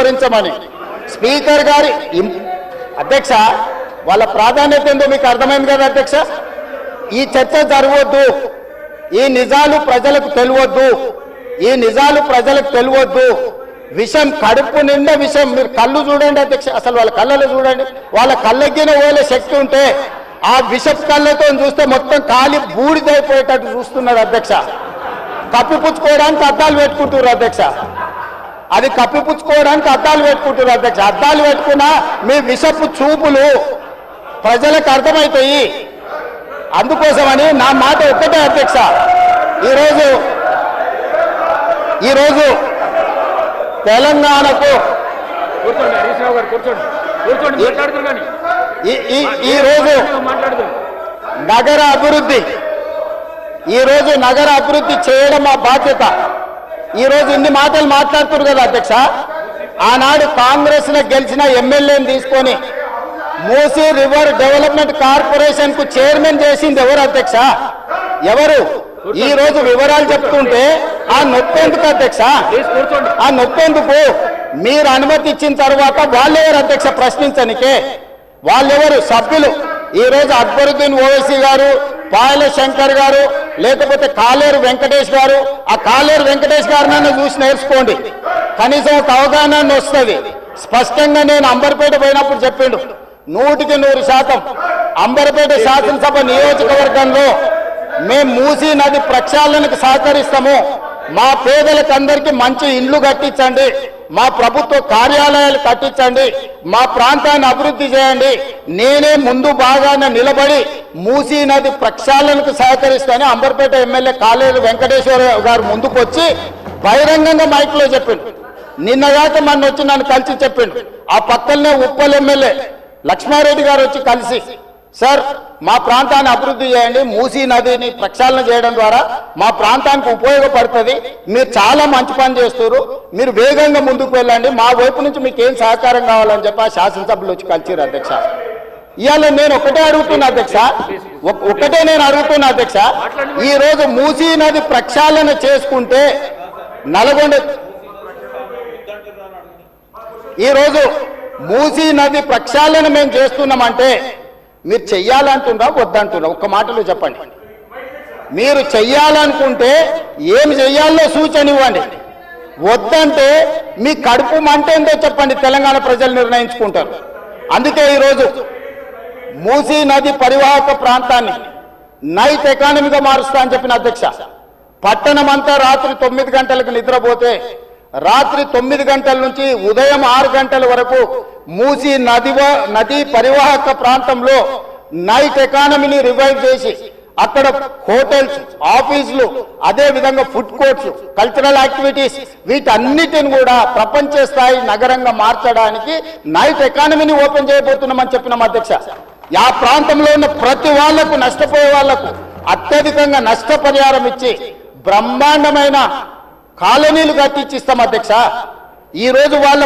వివరించమని speaker గారి అధ్యక్ష వాళ్ళ ప్రాధాన్యత ఏందో మీకు అర్థమైంది కదా అధ్యక్ష. ఈ చర్చ జరగవద్దు, ఈ నిజాలు ప్రజలకు తెలియవద్దు, ఈ నిజాలు ప్రజలకు తెలియవద్దు. విషం కడుపు నిండా విషం. మీరు కళ్ళు చూడండి అధ్యక్ష, అసలు వాళ్ళ కళ్ళలో చూడండి. వాళ్ళ కళ్ళెక్కిన పోలే శక్తి ఉంటే ఆ విషపు కళ్ళతో చూస్తే మొత్తం కాలి బూడిదైపోయేటట్టు చూస్తున్నారు అధ్యక్ష. కప్పిపుచ్చుకోవడానికి అద్దాలు పెట్టుకుంటున్నారు అధ్యక్ష. అది కప్పిపుచ్చుకోవడానికి అద్దాలు పెట్టుకుంటున్నారు అధ్యక్ష. అద్దాలు పెట్టుకున్నా మీ విషపు చూపులు ప్రజలకు అర్థమవుతాయి. అందుకోసమని నా మాట ఒక్కటే అధ్యక్ష, ఈరోజు తెలంగాణకు ఈరోజు నగర అభివృద్ధి చేయడం మా బాధ్యత. ఈరోజు ఇన్ని మాటలు మాట్లాడుతున్నారు కదా అధ్యక్ష. ఆనాడు కాంగ్రెస్ లో గెలిచిన ఎమ్మెల్యేని తీసుకొని మూసీ రివర్ డెవలప్మెంట్ కార్పొరేషన్ కు చైర్మన్ చేసింది ఎవరు అధ్యక్ష? ఎవరు? ఈ రోజు వివరాలు చెప్తుంటే ఆ నొప్పెందుకు అధ్యక్ష? ఆ నొప్పెందుకు? మీరు అనుమతి ఇచ్చిన తర్వాత వాళ్ళెవరు అధ్యక్ష ప్రశ్నించనికే? వాళ్ళెవరు సభ్యులు? ఈ రోజు అక్బరుద్దీన్ ఓవైసీ గారు, పాయల శంకర్ గారు, లేకపోతే కాలేరు వెంకటేష్ గారు. ఆ కాలేరు వెంకటేష్ గారినైనా చూసి నేర్చుకోండి, కనీసం ఒక అవగాహన వస్తుంది. స్పష్టంగా నేను అంబర్పేట పోయినప్పుడు చెప్పిండు, 100% అంబర్పేట శాసనసభ నియోజకవర్గంలో మేము మూసీ నది ప్రక్షాళనకు సహకరిస్తాము. మా పేదలకందరికీ మంచి ఇండ్లు కట్టించండి, మా ప్రభుత్వ కార్యాలయాలు కట్టించండి, మా ప్రాంతాన్ని అభివృద్ధి చేయండి. నేనే ముందు బాగానే నిలబడి మూసీ నది ప్రక్షాళనకు సహకరిస్తానని అంబర్పేట ఎమ్మెల్యే కాలేరు వెంకటేశ్వర గారు ముందుకు వచ్చి బహిరంగంగా మైక్లో చెప్పిండు. నిన్నగాక మొన్న వచ్చి నన్ను కలిసి చెప్పిండు. ఆ పక్కనే ఉప్పల్ ఎమ్మెల్యే లక్ష్మారెడ్డి గారు వచ్చి కలిసి, సార్ మా ప్రాంతాన్ని అభివృద్ధి చేయండి, మూసీ నదిని ప్రక్షాళన చేయడం ద్వారా మా ప్రాంతానికి ఉపయోగపడుతుంది, మీరు చాలా మంచి పని చేస్తారు, మీరు వేగంగా ముందుకు వెళ్ళండి, మా వైపు నుంచి మీకు ఏం సహకారం కావాలని చెప్పి ఆ శాసనసభలో వచ్చి కలిసిరు అధ్యక్ష. ఇవాళ నేను ఒకటే అడుగుతున్నా అధ్యక్ష, ఈ రోజు మూసీ నది ప్రక్షాళన చేసుకుంటే నల్గొండ, ఈరోజు మూసీ నది ప్రక్షాళన మేము చేస్తున్నామంటే మీరు చెయ్యాలంటున్నా వద్దంటున్నా? ఒక్క మాటలో చెప్పండి. మీరు చెయ్యాలనుకుంటే ఏమి చెయ్యాలో సూచన ఇవ్వండి, వద్దంటే మీ కడుపు మంటేందో చెప్పండి. తెలంగాణ ప్రజలు నిర్ణయించుకుంటారు. అందుకే ఈరోజు మూసీ నది పరివాహక ప్రాంతాన్ని నైట్ ఎకానమీగా మారుస్తా అని చెప్పిన అధ్యక్ష. పట్టణం అంతా రాత్రి 9 గంటలకు నిద్రపోతే రాత్రి 9 గంటల నుంచి ఉదయం 6 గంటల వరకు మూసీ నది పరివాహక ప్రాంతంలో నైట్ ఎకానమీని రివైవ్ చేసి అక్కడ హోటల్స్, ఆఫీసులు, అదే విధంగా ఫుడ్ కోర్ట్స్, కల్చరల్ యాక్టివిటీస్ వీటన్నిటిని కూడా ప్రపంచ స్థాయి నగరంగా మార్చడానికి నైట్ ఎకానమీని ఓపెన్ చేయబోతున్నామని చెప్పినాం అధ్యక్ష. ఆ ప్రాంతంలో ఉన్న ప్రతి వాళ్లకు, నష్టపోయే వాళ్లకు అత్యధికంగా నష్టపరిహారం ఇచ్చి బ్రహ్మాండమైన కాలనీలు కట్టించిస్తాం అధ్యక్ష. ఈరోజు వాళ్ళు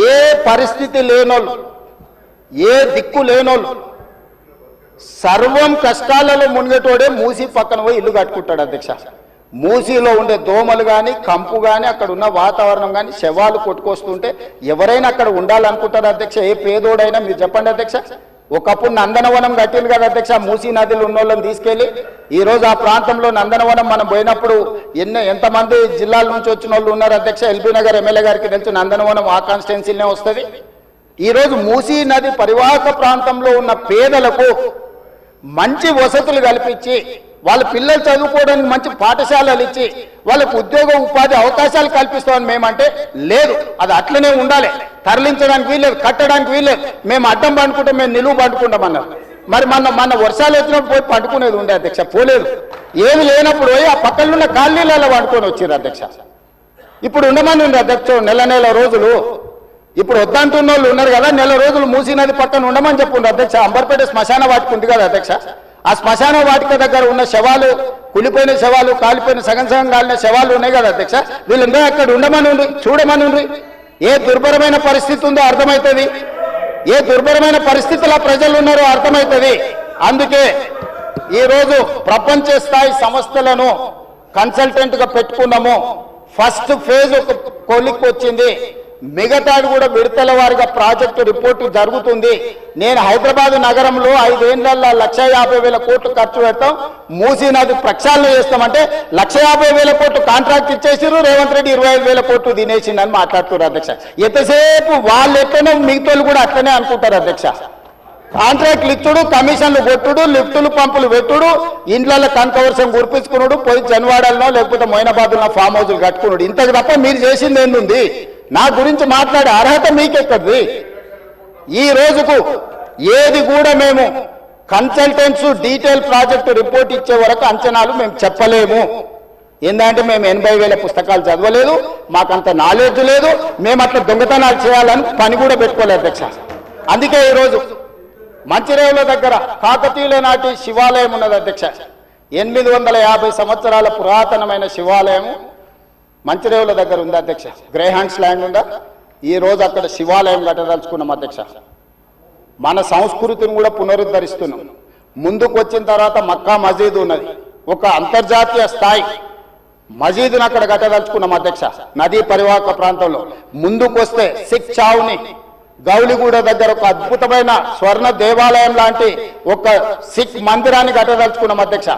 ఏ పరిస్థితి లేనోళ్ళు, ఏ దిక్కు లేనోళ్ళు, సర్వం కష్టాలలో మునిగేటోడే మూసీ పక్కన పోయి ఇల్లు కట్టుకుంటాడు అధ్యక్ష. మూసీలో ఉండే దోమలు కానీ, కంపు కానీ, అక్కడ ఉన్న వాతావరణం కానీ, శవాలు కొట్టుకొస్తుంటే ఎవరైనా అక్కడ ఉండాలనుకుంటారు అధ్యక్ష. ఏ పేదోడైనా మీరు చెప్పండి అధ్యక్ష. ఒకప్పుడు నందనవనం కట్టింది కదా అధ్యక్ష, మూసీ నదిలో ఉన్న వాళ్ళని తీసుకెళ్లి. ఈ రోజు ఆ ప్రాంతంలో నందనవనం మనం పోయినప్పుడు ఎంతమంది జిల్లాల నుంచి వచ్చిన వాళ్ళు ఉన్నారు అధ్యక్ష. ఎల్బీ నగర్ ఎమ్మెల్యే గారికి తెలుసు, నందనవనం ఆ కాన్స్టిట్యున్సీలోనే వస్తుంది. ఈ రోజు మూసీ నది పరివాహక ప్రాంతంలో ఉన్న పేదలకు మంచి వసతులు కల్పించి, వాళ్ళ పిల్లలు చదువుకోవడానికి మంచి పాఠశాలలు ఇచ్చి, వాళ్ళకు ఉద్యోగ ఉపాధి అవకాశాలు కల్పిస్తామని మేమంటే లేదు, అది అట్లనే ఉండాలి, తరలించడానికి వీల్లేదు, కట్టడానికి వీల్లేదు, మేము అడ్డం పండుకుంటాం, మేము నిలువు పండుకుంటామన్నారు. మరి మన వర్షాలు వచ్చినప్పుడు పోయి పండుకునేది ఉండే అధ్యక్ష, పోలేదు. ఏమి లేనప్పుడు పోయి ఆ పక్కన ఉన్న కాలనీలలో పండుకొని వచ్చారు అధ్యక్ష. ఇప్పుడు ఉండమని ఉంది అధ్యక్ష నెల రోజులు. ఇప్పుడు వద్దంటున్న వాళ్ళు ఉన్నారు కదా, నెల రోజులు మూసీ నది పక్కన ఉండమని చెప్పుండ్రు అధ్యక్ష. అంబర్పేట శ్మశాన వాటిక ఉంది కదా అధ్యక్ష, ఆ శ్మశాన వాటిక దగ్గర ఉన్న శవాలు, కులిపోయిన శవాలు, కాలిపోయిన సగం కాలిన శవాలు ఉన్నాయి కదా అధ్యక్ష, వీళ్ళందరూ అక్కడ ఉండమని ఉండ్రి, చూడమని ఉండ్రి. ఏ దుర్భరమైన పరిస్థితి ఉందో అర్థమవుతుంది, ఏ దుర్భరమైన పరిస్థితుల్లో ప్రజలు ఉన్నారో అర్థమవుతుంది. అందుకే ఈరోజు ప్రపంచ స్థాయి సంస్థలను కన్సల్టెంట్ గా పెట్టుకున్నాము. ఫస్ట్ ఫేజ్ ఒక కొలిక్ వచ్చింది, మిగతాది కూడా విడతల వారిగా ప్రాజెక్టు రిపోర్టు జరుగుతుంది. నేను హైదరాబాద్ నగరంలో 5 ఏళ్లలో 1,50,000 కోట్లు ఖర్చు పెడతాం, మూసీ నది ప్రక్షాళన చేస్తామంటే 1,50,000 కోట్లు కాంట్రాక్ట్ ఇచ్చేసిరు, రేవంత్ రెడ్డి 25,000 కోట్లు తినేసిండని మాట్లాడుతున్నారు అధ్యక్ష. ఎంతసేపు వాళ్ళు ఎట్లనో మిగతాలు కూడా అట్లనే అనుకుంటారు అధ్యక్ష. కాంట్రాక్ట్లు ఇచ్చుడు, కమిషన్లు కొట్టుడు, లిఫ్టులు పంపులు పెట్టుడు, ఇండ్లలో కనకవర్షం కురిపించుకున్నాడు, పోయి జన్వాడల్లో లేకపోతే మొయినాబాద్లో ఫామ్ హౌస్లు కట్టుకున్నాడు. ఇంతకు తప్ప మీరు చేసింది ఏంది? నా గురించి మాట్లాడే అర్హత మీకెక్కడిది? ఈ రోజుకు ఏది కూడా మేము కన్సల్టెంట్స్ డీటెయిల్ ప్రాజెక్టు రిపోర్ట్ ఇచ్చే వరకు అంచనాలు మేము చెప్పలేము. ఏంటంటే మేము 80,000 పుస్తకాలు చదవలేదు, మాకంత నాలెడ్జ్ లేదు, మేము అట్లా దొంగతనాలు చేయాలని పని కూడా పెట్టుకోలేదు అధ్యక్ష. అందుకే ఈరోజు మంచిరేవుల దగ్గర కాకతీయుల నాటి శివాలయం ఉన్నది అధ్యక్ష. 850 సంవత్సరాల పురాతనమైన శివాలయం మంచిరేవుల దగ్గర ఉంది అధ్యక్ష. గ్రేహాండ్స్ ల్యాండ్ ఉందా? ఈ రోజు అక్కడ శివాలయం కట్టదలుచుకున్నాం అధ్యక్ష. మన సంస్కృతిని కూడా పునరుద్ధరిస్తున్నాం. ముందుకు వచ్చిన తర్వాత మక్కా మసీద్ ఉన్నది, ఒక అంతర్జాతీయ స్థాయి మసీదును అక్కడ కట్టదలుచుకున్నాం అధ్యక్ష. నదీ పరివాహక ప్రాంతంలో ముందుకు వస్తే సిక్ చావుని గౌలిగూడ దగ్గర ఒక అద్భుతమైన స్వర్ణ దేవాలయం లాంటి ఒక సిక్ మందిరాన్ని కట్టదలుచుకున్నాం అధ్యక్ష.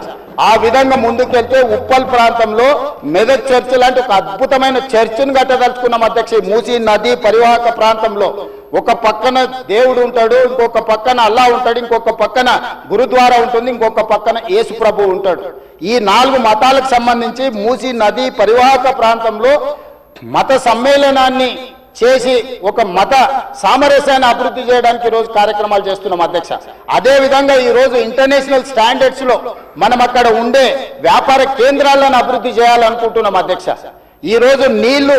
ఆ విధంగా ముందుకెళ్తే ఉప్పల్ ప్రాంతంలో మెదక్ చర్చ్ లాంటి ఒక అద్భుతమైన చర్చిని కట్టదలుచుకున్నాం అధ్యక్ష. మూసీ నది పరివాహక ప్రాంతంలో ఒక పక్కన దేవుడు ఉంటాడు, ఇంకొక పక్కన అల్లా ఉంటాడు, ఇంకొక పక్కన గురుద్వారా ఉంటుంది, ఇంకొక పక్కన యేసు ప్రభు ఉంటాడు. ఈ 4 మతాలకు సంబంధించి మూసీ నది పరివాహక ప్రాంతంలో మత సమ్మేళనాన్ని చేసి ఒక మత సామరస్యాన్ని అభివృద్ధి చేయడానికి ఈ రోజు కార్యక్రమాలు చేస్తున్నాం అధ్యక్ష. అదే విధంగా ఈ రోజు ఇంటర్నేషనల్ స్టాండర్డ్స్ లో మనం అక్కడ ఉండే వ్యాపార కేంద్రాలను అభివృద్ధి చేయాలనుకుంటున్నాం అధ్యక్ష. ఈ రోజు నీళ్లు